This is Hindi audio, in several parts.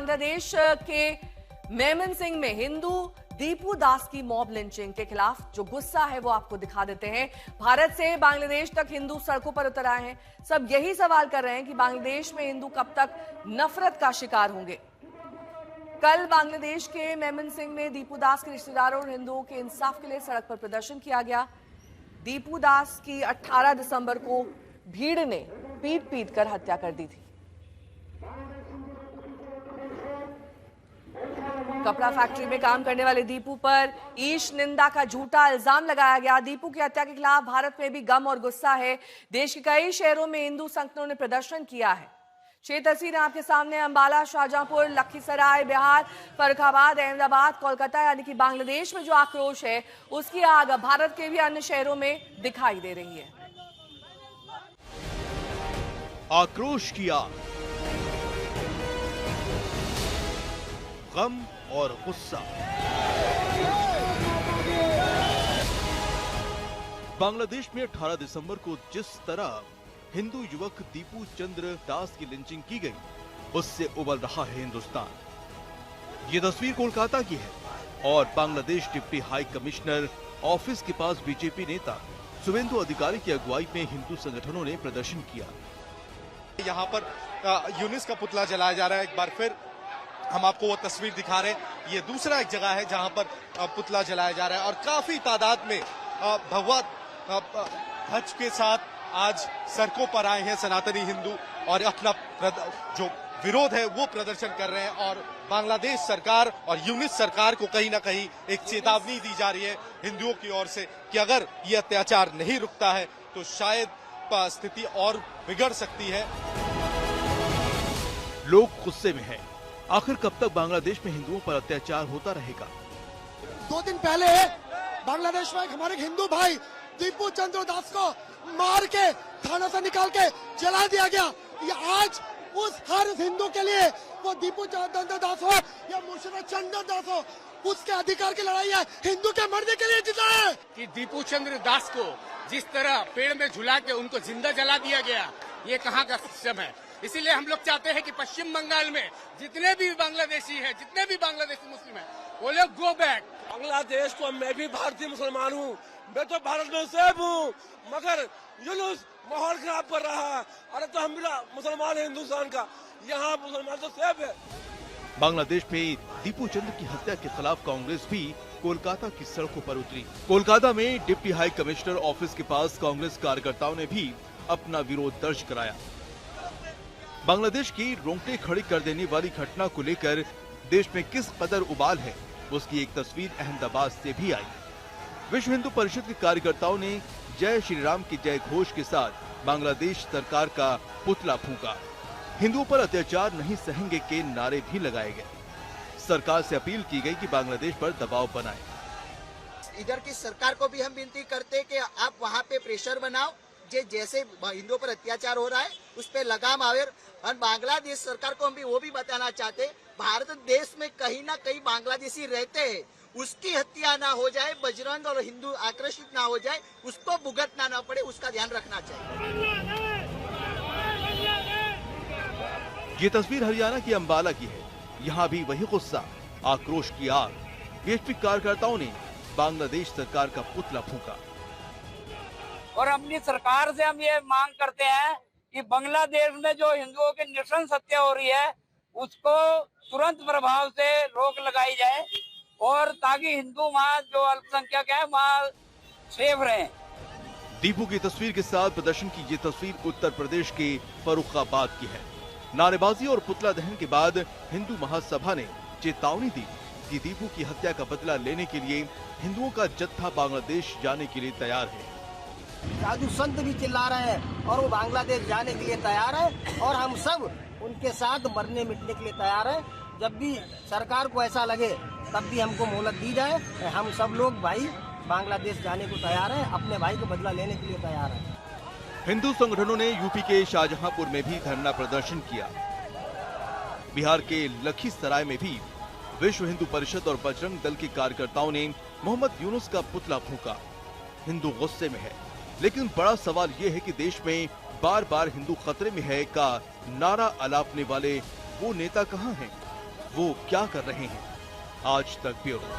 बांग्लादेश के मेमन सिंह में हिंदू दीपू दास की मॉब लिंचिंग के खिलाफ जो गुस्सा है वो आपको दिखा देते हैं। भारत से बांग्लादेश तक हिंदू सड़कों पर उतर आए हैं। सब यही सवाल कर रहे हैं कि बांग्लादेश में हिंदू कब तक नफरत का शिकार होंगे। कल बांग्लादेश के मेमन सिंह में दीपू दास के रिश्तेदारों और हिंदुओं के इंसाफ के लिए सड़क पर प्रदर्शन किया गया। दीपू दास की 18 दिसंबर को भीड़ ने पीट कर हत्या कर दी थी। कपड़ा फैक्ट्री में काम करने वाले दीपू पर ईश निंदा का झूठा इल्जाम लगाया गया। दीपू की हत्या के खिलाफ भारत में भी गम और गुस्सा है। देश के कई शहरों में हिंदू संगठनों ने प्रदर्शन किया है। 6 तस्वीरें आपके सामने। अंबाला, शाहजहांपुर, लखीसराय, बिहार, फर्रुखाबाद, अहमदाबाद, कोलकाता यानी कि बांग्लादेश में जो आक्रोश है उसकी आग भारत के भी अन्य शहरों में दिखाई दे रही है। आक्रोश की आग, गम और गुस्सा। बांग्लादेश में 18 दिसंबर को जिस तरह हिंदू युवक दीपू चंद्र दास की लिंचिंग की गई, उससे उबल रहा है हिंदुस्तान। ये तस्वीर कोलकाता की है और Bangladesh deputy high commissioner office के पास बीजेपी नेता शुभेंदु अधिकारी की अगुवाई में हिंदू संगठनों ने प्रदर्शन किया। यहाँ पर यूनिस का पुतला जलाया जा रहा है। एक बार फिर हम आपको वो तस्वीर दिखा रहे हैं। ये दूसरा एक जगह है जहाँ पर पुतला जलाया जा रहा है और काफी तादाद में भगवा ध्वज के साथ आज सड़कों पर आए हैं सनातनी हिंदू और अपना जो विरोध है वो प्रदर्शन कर रहे हैं। और बांग्लादेश सरकार और यूनिस सरकार को कहीं ना कहीं एक चेतावनी दी जा रही है हिंदुओं की ओर से कि अगर ये अत्याचार नहीं रुकता है तो शायद स्थिति और बिगड़ सकती है। लोग गुस्से में हैं। आखिर कब तक बांग्लादेश में हिंदुओं पर अत्याचार होता रहेगा? 2 दिन पहले बांग्लादेश में हमारे हिंदू भाई दीपू चंद्र दास को मार के थाना से निकाल के जला दिया गया। ये आज उस हर हिंदू के लिए, वो दीपू चंद्र दास हो या मुर्शिदा चंद्र दास हो, उसके अधिकार की लड़ाई है। हिंदू के मरने के लिए जीता है। कि दीपू चंद्र दास को जिस तरह पेड़ में झुला के उनको जिंदा जला दिया गया, ये कहाँ का सिस्टम है। इसीलिए हम लोग चाहते हैं कि पश्चिम बंगाल में जितने भी बांग्लादेशी हैं, जितने भी बांग्लादेशी मुस्लिम हैं, वो लोग गो बैक। बांग्लादेश को, मैं भी भारतीय मुसलमान हूँ, मैं तो भारत में सेफ हूँ, मगर यूनुस माहौल खराब कर रहा है। अरे तो हम भी मुसलमान हैं हिंदुस्तान का, यहाँ मुसलमान तो सेफ है। बांग्लादेश में दीपू चंद्र की हत्या के खिलाफ कांग्रेस भी कोलकाता की सड़कों पर उतरी। कोलकाता में डिप्टी हाई कमिश्नर ऑफिस के पास कांग्रेस कार्यकर्ताओं ने भी अपना विरोध दर्ज कराया। बांग्लादेश की रोंगटे खड़ी कर देने वाली घटना को लेकर देश में किस कदर उबाल है, उसकी एक तस्वीर अहमदाबाद से भी आई। विश्व हिंदू परिषद के कार्यकर्ताओं ने जय श्री राम के जय घोष के साथ बांग्लादेश सरकार का पुतला फूंका। हिंदुओं पर अत्याचार नहीं सहेंगे के नारे भी लगाए गए। सरकार से अपील की गई कि बांग्लादेश पर दबाव बनाए। इधर की सरकार को भी हम विनती करते कि आप वहाँ पे प्रेशर बनाओ, जैसे हिंदुओं पर अत्याचार हो रहा है उस पर लगाम आवे। और बांग्लादेश सरकार को हम भी वो भी बताना चाहते, भारत देश में कहीं ना कहीं बांग्लादेशी रहते हैं, उसकी हत्या ना हो जाए, बजरंग और हिंदू आकर्षित ना हो जाए, उसको भुगतना ना पड़े, उसका ध्यान रखना चाहिए। ये तस्वीर हरियाणा की अंबाला की है। यहाँ भी वही गुस्सा, आक्रोश की आग। बीएसपी कार्यकर्ताओं ने बांग्लादेश सरकार का पुतला फूंका। और अपनी सरकार से हम ये मांग करते हैं कि बांग्लादेश में जो हिंदुओं की नृशंस हत्या हो रही है उसको तुरंत प्रभाव से रोक लगाई जाए और ताकि हिंदू वहाँ जो अल्पसंख्यक है वहाँ सेफ रहे। दीपू की तस्वीर के साथ प्रदर्शन की ये तस्वीर उत्तर प्रदेश के फर्रुखाबाद की है। नारेबाजी और पुतला दहन के बाद हिंदू महासभा ने चेतावनी दी कि दीपू की हत्या का बदला लेने के लिए हिंदुओं का जत्था बांग्लादेश जाने के लिए तैयार है। साधु संत भी चिल्ला रहे हैं और वो बांग्लादेश जाने के लिए तैयार है और हम सब उनके साथ मरने मिटने के लिए तैयार है। जब भी सरकार को ऐसा लगे तब भी हमको मोहलत दी जाए। हम सब लोग भाई बांग्लादेश जाने को तैयार है, अपने भाई को बदला लेने के लिए तैयार है। हिंदू संगठनों ने यूपी के शाहजहांपुर में भी धरना प्रदर्शन किया। बिहार के लखीसराय में भी विश्व हिंदू परिषद और बजरंग दल के कार्यकर्ताओं ने मोहम्मद यूनुस का पुतला फूंका। हिंदू गुस्से में है, लेकिन बड़ा सवाल ये है कि देश में बार बार हिंदू खतरे में है का नारा अलापने वाले वो नेता कहां हैं? वो क्या कर रहे हैं? आज तक ब्यूरो।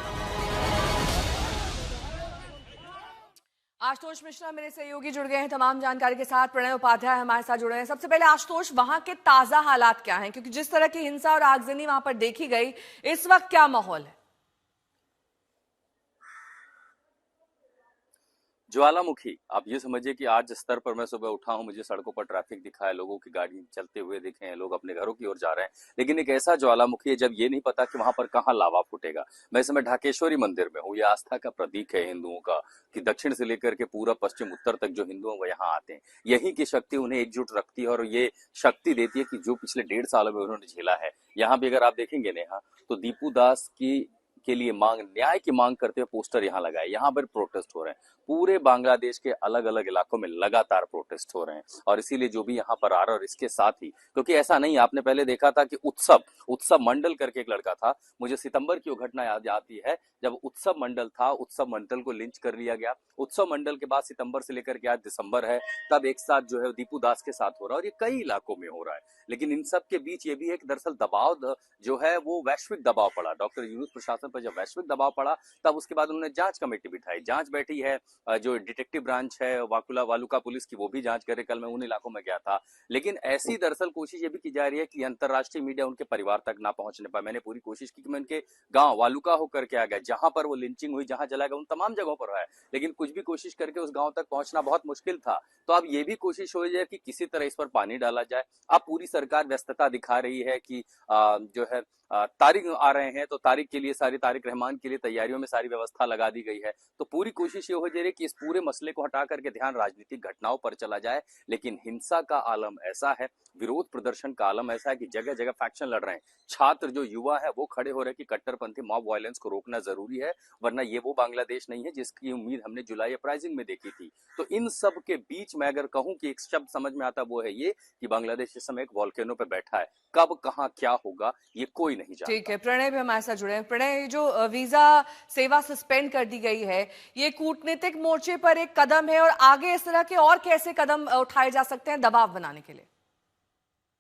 आशुतोष मिश्रा मेरे सहयोगी जुड़ गए हैं तमाम जानकारी के साथ। प्रणय उपाध्याय हमारे साथ जुड़े हैं। सबसे पहले आशुतोष, वहां के ताजा हालात क्या हैं, क्योंकि जिस तरह की हिंसा और आगजनी वहां पर देखी गई, इस वक्त क्या माहौल है? ज्वालामुखी, आप ये समझिए कि आज जिस स्तर पर मैं सुबह उठा हूं, मुझे सड़कों पर ट्रैफिक दिखा है, लोगों की गाड़ी चलते हुए दिखे हैं, लोग अपने घरों की ओर जा रहे हैं, लेकिन एक ऐसा ज्वालामुखी है जब ये नहीं पता कि वहां पर कहाँ लावा फूटेगा। मैं इस समय ढाकेश्वरी मंदिर में हूँ। ये आस्था का प्रतीक है हिंदुओं का कि दक्षिण से लेकर के पूरा पश्चिम उत्तर तक जो हिंदू हैं वो यहाँ आते हैं। यही की शक्ति उन्हें एकजुट रखती है और ये शक्ति देती है कि जो पिछले 1.5 सालों में उन्होंने झेला है। यहाँ भी अगर आप देखेंगे नेहा, तो दीपू दास के लिए न्याय की मांग करते हुए पोस्टर यहाँ लगाए। यहाँ पर प्रोटेस्ट हो रहे हैं, पूरे बांग्लादेश के अलग अलग इलाकों में लगातार प्रोटेस्ट हो रहे हैं और इसीलिए जो भी यहाँ पर आ रहा है, और इसके साथ ही क्योंकि ऐसा नहीं, आपने पहले देखा था कि उत्सव मंडल करके एक लड़का था, मुझे सितंबर की वो घटना याद आती है जब उत्सव मंडल था, उत्सव मंडल को लिंच कर लिया गया। उत्सव मंडल के बाद सितंबर से लेकर के आज दिसंबर है, तब एक साथ जो है दीपू दास के साथ हो रहा है और ये कई इलाकों में हो रहा है। लेकिन इन सब के बीच ये भी एक दरअसल दबाव जो है वो वैश्विक दबाव पड़ा। डॉक्टर यूनुस प्रशासन पर जब वैश्विक दबाव पड़ा, तब उसके बाद उन्होंने जांच कमेटी बिठाई, जांच बैठी है, जो डिटेक्टिव ब्रांच है वालुका पुलिस की, वो भी जांच करे। कल मैं उन इलाकों में गया था। लेकिन ऐसी दरअसल कोशिश ये भी की जा रही है कि अंतरराष्ट्रीय मीडिया उनके परिवार तक ना पहुंचने पाए। मैंने पूरी कोशिश की कि मैं उनके गांव वालुका होकर के आ गया, जहां पर वो लिंचिंग हुई, जहां जलाया गया, उन तमाम जगहों पर है, लेकिन कुछ भी कोशिश करके उस गांव तक पहुंचना बहुत मुश्किल था। तो अब ये भी कोशिश हो जाए कि किसी तरह इस पर पानी डाला जाए। अब पूरी सरकार व्यस्तता दिखा रही है कि जो है तारिक आ रहे हैं, तो तारिक के लिए तारिक रहमान के लिए तैयारियों में सारी व्यवस्था लगा दी गई है। तो पूरी कोशिश ये हो जा रही है कि इस पूरे मसले को हटा करके ध्यान राजनीतिक घटनाओं पर चला जाए। लेकिन हिंसा का आलम ऐसा है, विरोध प्रदर्शन का आलम ऐसा है कि जगह जगह फैक्शन लड़ रहे हैं। छात्र जो युवा है वो खड़े हो रहे हैं कि कट्टरपंथी मॉब वायलेंस को रोकना जरूरी है, वरना ये वो बांग्लादेश नहीं है जिसकी उम्मीद हमने जुलाई अपराइजिंग में देखी थी। तो इन सब के बीच में अगर कहूं कि एक शब्द समझ में आता, वो है ये कि बांग्लादेश इस समय एक वॉल्केनो पे बैठा है। कब कहां क्या होगा ये कोई नहीं जानता। ठीक है, प्रणय भी हमारे साथ जुड़े हैं। प्रणय, जो वीजा सेवा सस्पेंड कर दी गई है, ये कूटनीतिक मोर्चे पर एक कदम है, और आगे इस तरह के और कैसे कदम उठाए जा सकते हैं दबाव बनाने के लिए?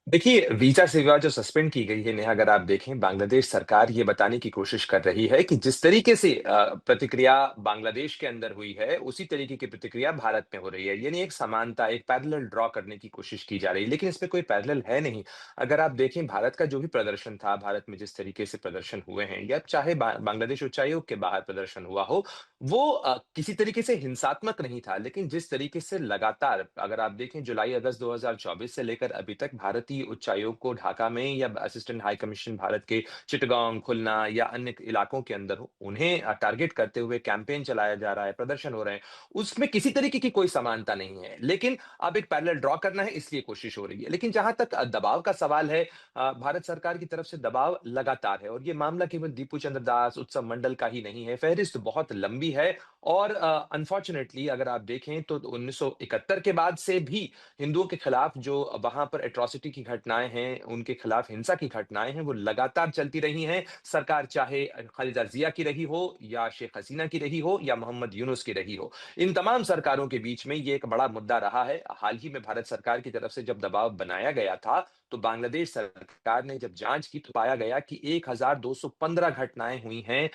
देखिए, वीजा सेवा जो सस्पेंड की गई है नेहा, अगर आप देखें, बांग्लादेश सरकार ये बताने की कोशिश कर रही है कि जिस तरीके से प्रतिक्रिया बांग्लादेश के अंदर हुई है, उसी तरीके की प्रतिक्रिया भारत में हो रही है। यानी एक समानता, एक पैरेलल ड्रॉ करने की कोशिश की जा रही है, लेकिन इसमें कोई पैरेलल है नहीं। अगर आप देखें, भारत का जो भी प्रदर्शन था, भारत में जिस तरीके से प्रदर्शन हुए हैं, या चाहे बांग्लादेश उच्चायोग के बाहर प्रदर्शन हुआ हो, वो किसी तरीके से हिंसात्मक नहीं था। लेकिन जिस तरीके से लगातार, अगर आप देखें, जुलाई अगस्त 2024 से लेकर अभी तक भारतीय उच्चायोग को ढाका में या असिस्टेंट हाई कमीशन भारत के चिटगांव, खुलना या अन्य इलाकों के अंदर उन्हें टारगेट करते हुए कैंपेन चलाया जा रहा है, प्रदर्शन हो रहे हैं, उसमें किसी तरीके की कोई समानता नहीं है। लेकिन अब एक पैरेलल ड्रॉ करना है, इसलिए कोशिश हो रही है। लेकिन जहां तक दबाव का सवाल है, भारत सरकार की तरफ से दबाव लगातार है, और ये मामला केवल दीपू चंद्र दास उत्सव मंडल का ही नहीं है। फहरिस्त बहुत लंबी है, और अनफॉर्चुनेटली अगर आप देखें तो 1971 के बाद से भी हिंदुओं के खिलाफ जो वहां पर एट्रॉसिटी की घटनाएं हैं, उनके खिलाफ हिंसा की घटनाएं हैं, वो लगातार चलती रही हैं। सरकार चाहे खालिदा जिया की रही हो, या शेख हसीना की रही हो, या मोहम्मद यूनुस की रही हो, इन तमाम सरकारों के बीच में ये एक बड़ा मुद्दा रहा है। हाल ही में भारत सरकार की तरफ से जब दबाव बनाया गया था, तो बांग्लादेश सरकार ने जब जांच की तो पाया गया कि 1215 घटनाएं हुई हैं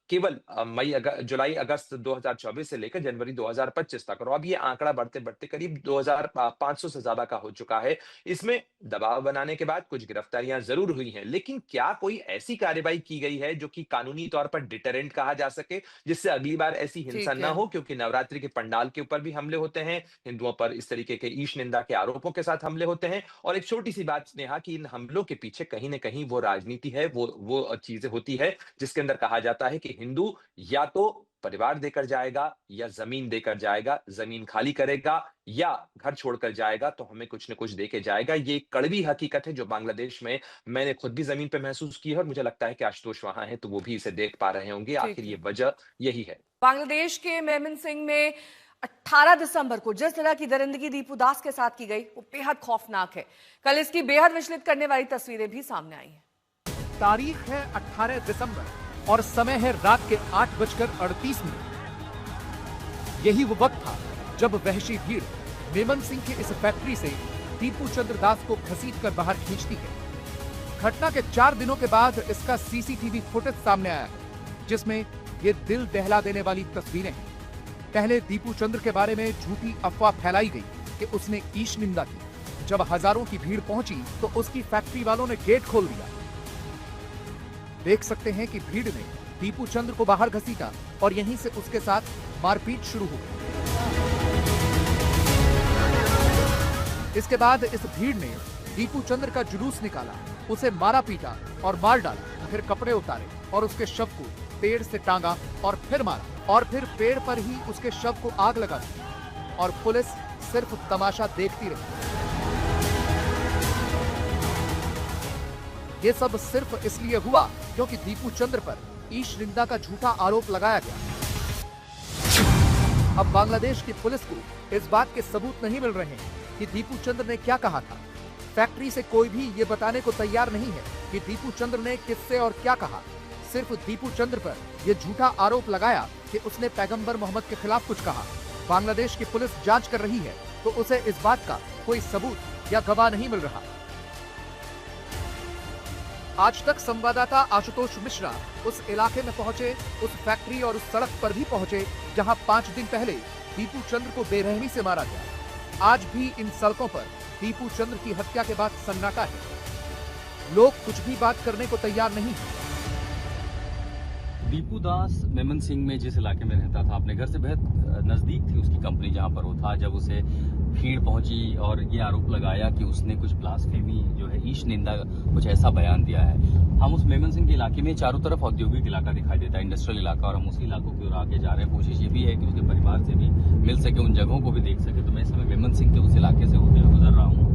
केवल जुलाई अगस्त 2024 से लेकर जनवरी 2025 तक, और अब ये आंकड़ा बढ़ते बढ़ते करीब 2500 से ज्यादा का हो चुका है। इसमें दबाव बनाने के बाद कुछ गिरफ्तारियां जरूर हुई हैं, लेकिन क्या कोई ऐसी कार्रवाई की गई है जो कि कानूनी तौर पर डिटरेंट कहा जा सके, जिससे अगली बार ऐसी हिंसा न हो? क्योंकि नवरात्रि के पंडाल के ऊपर भी हमले होते हैं, हिंदुओं पर इस तरीके के ईश निंदा के आरोपों के साथ हमले होते हैं, और एक छोटी सी बात नेहा, कि इन हमलों के पीछे कहीं न कहीं वो राजनीति है, वो चीजें होती है जिसके अंदर कहा जाता है कि हिंदू या तो परिवार देकर जाएगा या जमीन देकर जाएगा, जमीन खाली करेगा या घर छोड़कर जाएगा तो हमें कुछ न कुछ देके जाएगा। ये एक कड़वी हकीकत है जो बांग्लादेश में मैंने खुद भी जमीन पे महसूस की है, और मुझे लगता है कि आशुतोष वहां है तो वो भी इसे देख पा रहे होंगे। आखिर ये वजह यही है। बांग्लादेश के मेमनसिंह में 18 दिसंबर को जिस तरह की दरिंदगी दीपू दास के साथ की गई, वो बेहद खौफनाक है। कल इसकी बेहद विचलित करने वाली तस्वीरें भी सामने आई हैं। तारीख है 18 दिसंबर और समय है रात के 8:38। यही वो वक्त था जब वहशी भीड़ मेमनसिंह के इस फैक्ट्री से दीपू चंद्र दास को घसीटकर बाहर खींचती है। घटना के 4 दिनों के बाद इसका सीसीटीवी फुटेज सामने आया है, जिसमें ये दिल दहला देने वाली तस्वीरें हैं। पहले दीपू चंद्र के बारे में झूठी अफवाह फैलाई गई कि उसने ईश निंदा की। जब हजारों की भीड़ पहुंची तो उसकी फैक्ट्री वालों ने गेट खोल दिया। देख सकते हैं कि भीड़ ने दीपू चंद्र को बाहर घसीटा और यहीं से उसके साथ मारपीट शुरू हो गई। इसके बाद इस भीड़ ने दीपू चंद्र का जुलूस निकाला, उसे मारा पीटा और मार डाला, फिर कपड़े उतारे और उसके शव को पेड़ से टांगा और फिर मारा और फिर पेड़ पर ही उसके शव को आग लगा दी और पुलिस सिर्फ तमाशा देखती रही। ये सब सिर्फ इसलिए हुआ क्योंकि दीपू चंद्र पर ईश निंदा का झूठा आरोप लगाया गया। अब बांग्लादेश की पुलिस को इस बात के सबूत नहीं मिल रहे हैं कि दीपू चंद्र ने क्या कहा था। फैक्ट्री से कोई भी ये बताने को तैयार नहीं है कि दीपू चंद्र ने किससे और क्या कहा। सिर्फ दीपू चंद्र पर यह झूठा आरोप लगाया कि उसने पैगंबर मोहम्मद के खिलाफ कुछ कहा। बांग्लादेश की पुलिस जांच कर रही है तो उसे इस बात का कोई सबूत या गवाह नहीं मिल रहा। आज तक संवाददाता आशुतोष मिश्रा उस इलाके में पहुंचे, उस फैक्ट्री और उस सड़क पर भी पहुंचे जहां 5 दिन पहले दीपू चंद्र को बेरहमी से मारा गया। आज भी इन सड़कों पर दीपू चंद्र की हत्या के बाद सन्नाटा है। लोग कुछ भी बात करने को तैयार नहीं है। दीपू दास मेमन सिंह में जिस इलाके में रहता था, अपने घर से बेहद नजदीक थी उसकी कंपनी जहां पर वो था। जब उसे भीड़ पहुंची और ये आरोप लगाया कि उसने कुछ ब्लास्फेमी जो है ईश निंदा कुछ ऐसा बयान दिया है। हम उस मेमन सिंह के इलाके में चारों तरफ औद्योगिक इलाका दिखाई देता है, इंडस्ट्रियल इलाका, और हम उसी इलाकों की ओर आगे जा रहे हैं। कोशिश ये भी है कि उसके परिवार से भी मिल सके, उन जगहों को भी देख सके। तो मैं इस समय मेमन सिंह के उस इलाके से होते हुए गुजर रहा हूँ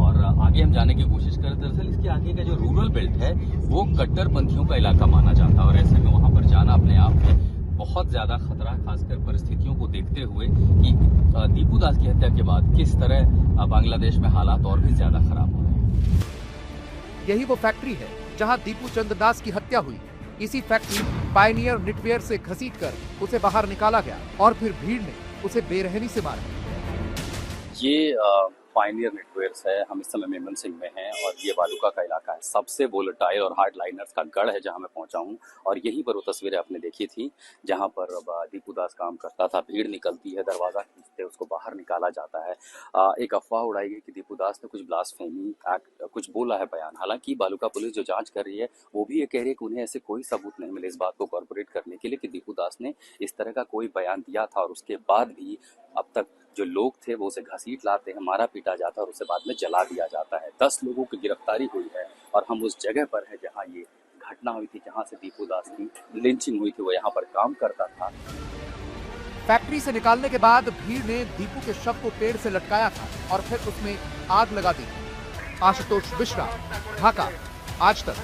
और आगे हम जाने की कोशिश कर रहे। दरअसल इसके आगे का जो रूरल बेल्ट है वो कट्टरपंथियों का इलाका माना जाता है और ऐसे में वहां पर जाना अपने आप में बहुत ज्यादा खतरा, खासकर परिस्थितियों को देखते हुए कि दीपू दास की हत्या के बाद किस तरह बांग्लादेश में हालात और भी ज्यादा खराब हो रहे हैं। यही वो फैक्ट्री है जहां दीपू चंद्र दास की हत्या हुई। इसी फैक्ट्री पायनियर निटवेयर से घसीटकर उसे बाहर निकाला गया और फिर भीड़ ने उसे बेरहमी से मारा। ये पायनियर नेटवेयर्स है। हम इस समय मेमन सिंह में हैं और ये बालूका का इलाका है। सबसे वोलेटाइल और हार्ड लाइनर्स का गढ़ है जहां मैं पहुंचा हूं और यहीं पर वो तस्वीरें आपने देखी थी जहां पर दीपू दास काम करता था। भीड़ निकलती है, दरवाजा खींचते, उसको बाहर निकाला जाता है। एक अफवाह उड़ाई गई कि दीपू दास ने कुछ ब्लास्फेमी एक्ट कुछ बोला है बयान। हालांकि बालूका पुलिस जो जांच कर रही है वो भी ये कह रही है कि उन्हें ऐसे कोई सबूत नहीं मिले इस बात को कॉर्पोरेट करने के लिए कि दीपू दास ने इस तरह का कोई बयान दिया था। और उसके बाद भी अब तक जो लोग थे वो उसे घसीट लाते हैं, मारा पीटा जाता है और उसे बाद में जला दिया जाता है। 10 लोगों की गिरफ्तारी हुई है और हम उस जगह पर हैं जहां ये घटना हुई थी, जहां से दीपू दास की लिंचिंग हुई थी। वो यहाँ पर काम करता था। फैक्ट्री से निकालने के बाद भीड़ ने दीपू के शव को पेड़ से लटकाया था और फिर उसमें आग लगा दी। आशुतोष मिश्रा, ढाका, आज तक।